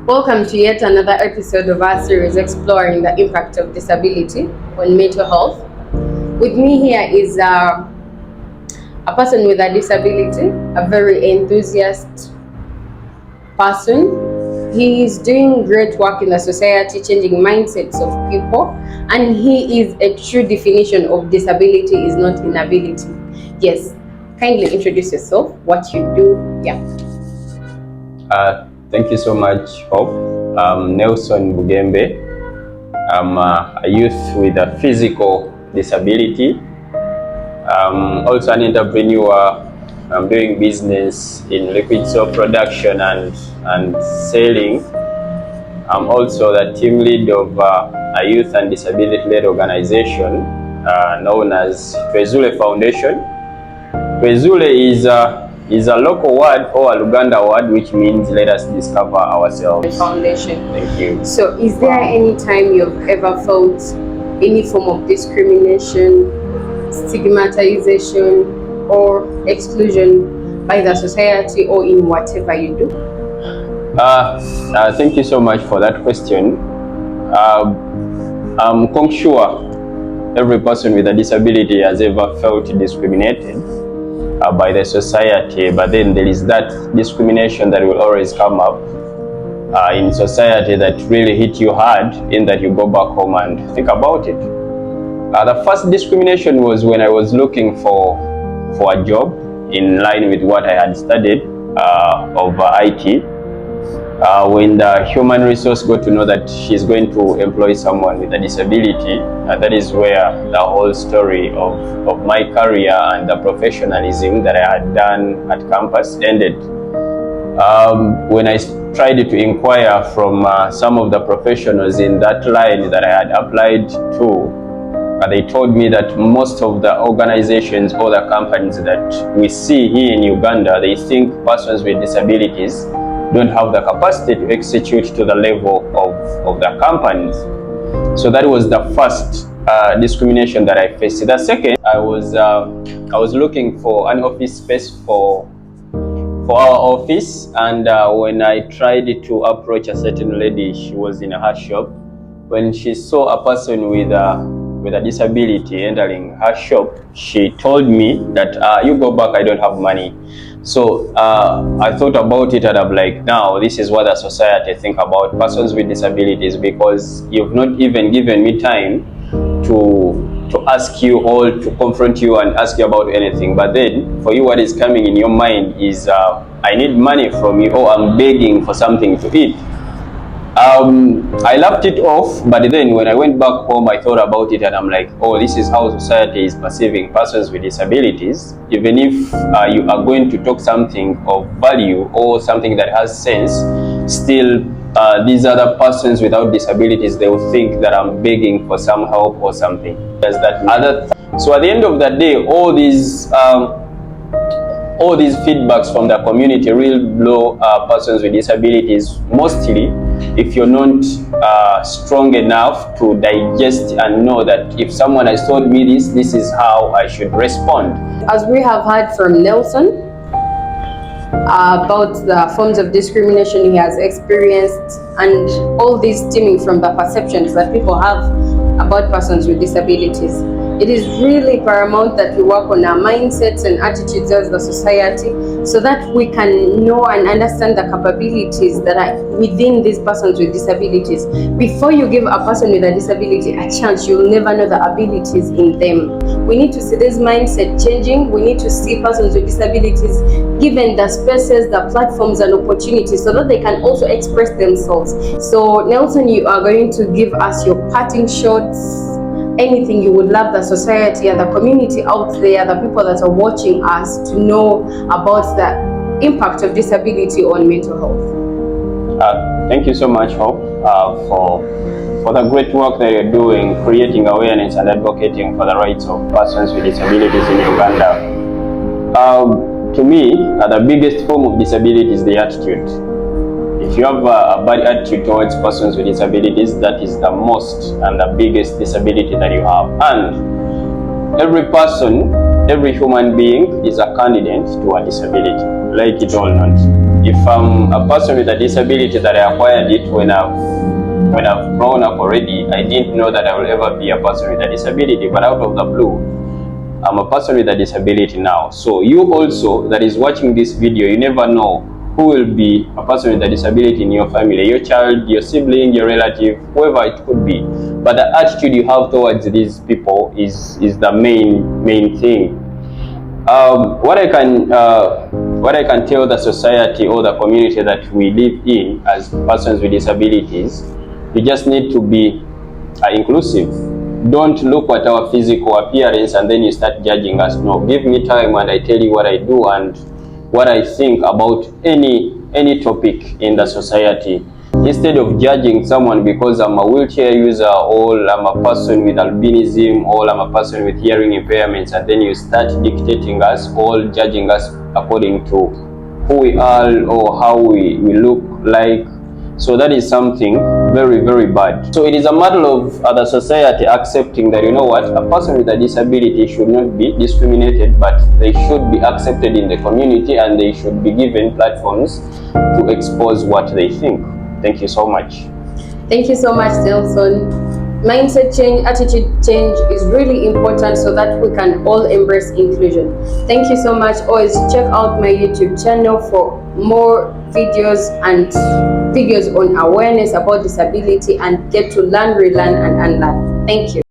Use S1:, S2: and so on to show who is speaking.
S1: Welcome to yet another episode of our series exploring the impact of disability on mental health. With me here is a person with a disability, a very enthusiastic person. He is doing great work in the society, changing mindsets of people, and he is a true definition of disability is not inability. Yes, kindly introduce yourself, what you do. Yeah.
S2: Thank you so much, Hope. I'm Nelson Bugembe. I'm a youth with a physical disability. I'm also an entrepreneur. I'm doing business in liquid soap production and selling. I'm also the team lead of a youth and disability-led organization known as Twezule Foundation. Twezule is a local word or a Luganda word which means let us discover ourselves.
S1: The foundation.
S2: Thank you.
S1: So is there any time you've ever felt any form of discrimination, stigmatization, or exclusion by the society or in whatever you do?
S2: Thank you so much for that question. I'm quite sure every person with a disability has ever felt discriminated by the society, but then there is that discrimination that will always come up in society that really hit you hard, in that you go back home and think about it. The first discrimination was when I was looking for a job in line with what I had studied of IT. When the human resource got to know that she's going to employ someone with a disability, that is where the whole story of my career and the professionalism that I had done at campus ended. When I tried to inquire from some of the professionals in that line that I had applied to, they told me that most of the organizations or the companies that we see here in Uganda, they think persons with disabilities don't have the capacity to execute to the level of the companies. So that was the first discrimination that I faced. The second, I was looking for an office space for our office, and when I tried to approach a certain lady, she was in her shop. When she saw a person with a disability entering her shop, she told me that you go back, I don't have money. So I thought about it and I'm like, now this is what the society think about persons with disabilities, because you've not even given me time to ask you or to confront you and ask you about anything. But then for you, what is coming in your mind is I need money from you, or I'm begging for something to eat. I laughed it off, but then when I went back home, I thought about it and I'm like, oh, this is how society is perceiving persons with disabilities. Even if you are going to talk something of value or something that has sense, still these other persons without disabilities, they will think that I'm begging for some help or something. There's that other so at the end of the day, all these feedbacks from the community really blow persons with disabilities, mostly if you're not strong enough to digest and know that if someone has told me this is how I should respond.
S1: As we have heard from Nelson about the forms of discrimination he has experienced, and all these stemming from the perceptions that people have about persons with disabilities, it is really paramount that we work on our mindsets and attitudes as the society, so that we can know and understand the capabilities that are within these persons with disabilities. Before you give a person with a disability a chance, you'll never know the abilities in them. We need to see this mindset changing. We need to see persons with disabilities given the spaces, the platforms and opportunities, so that they can also express themselves. So Nelson, you are going to give us your parting shots, anything you would love the society and the community out there, the people that are watching us, to know about the impact of disability on mental health.
S2: Thank you so much, Hope, for the great work that you're doing, creating awareness and advocating for the rights of persons with disabilities in Uganda. To me, the biggest form of disability is the attitude. If you have a bad attitude towards persons with disabilities, that is the most and the biggest disability that you have. And every person, every human being is a candidate to a disability, like it or not. if I'm a person with a disability that I acquired it when I've grown up already, I didn't know that I will ever be a person with a disability, but out of the blue, I'm a person with a disability now. So you also that is watching this video, you never know who will be a person with a disability in your family, your child, your sibling, your relative, whoever it could be. But the attitude you have towards these people is the main thing. What I can tell the society or the community that we live in as persons with disabilities, you just need to be inclusive. Don't look at our physical appearance and then you start judging us. No, give me time and I tell you what I do and what I think about any topic in the society. Instead of judging someone because I'm a wheelchair user or I'm a person with albinism or I'm a person with hearing impairments, and then you start dictating us, all judging us according to who we are or how we look like. So that is something very bad. So it is a matter of the society accepting that, you know what, a person with a disability should not be discriminated, but they should be accepted in the community and they should be given platforms to expose what they think. Thank you so much.
S1: Thank you so much, Nelson. Mindset change, attitude change is really important so that we can all embrace inclusion. Thank you so much. Always check out my YouTube channel for more videos on awareness about disability and get to learn, relearn, and unlearn. Thank you.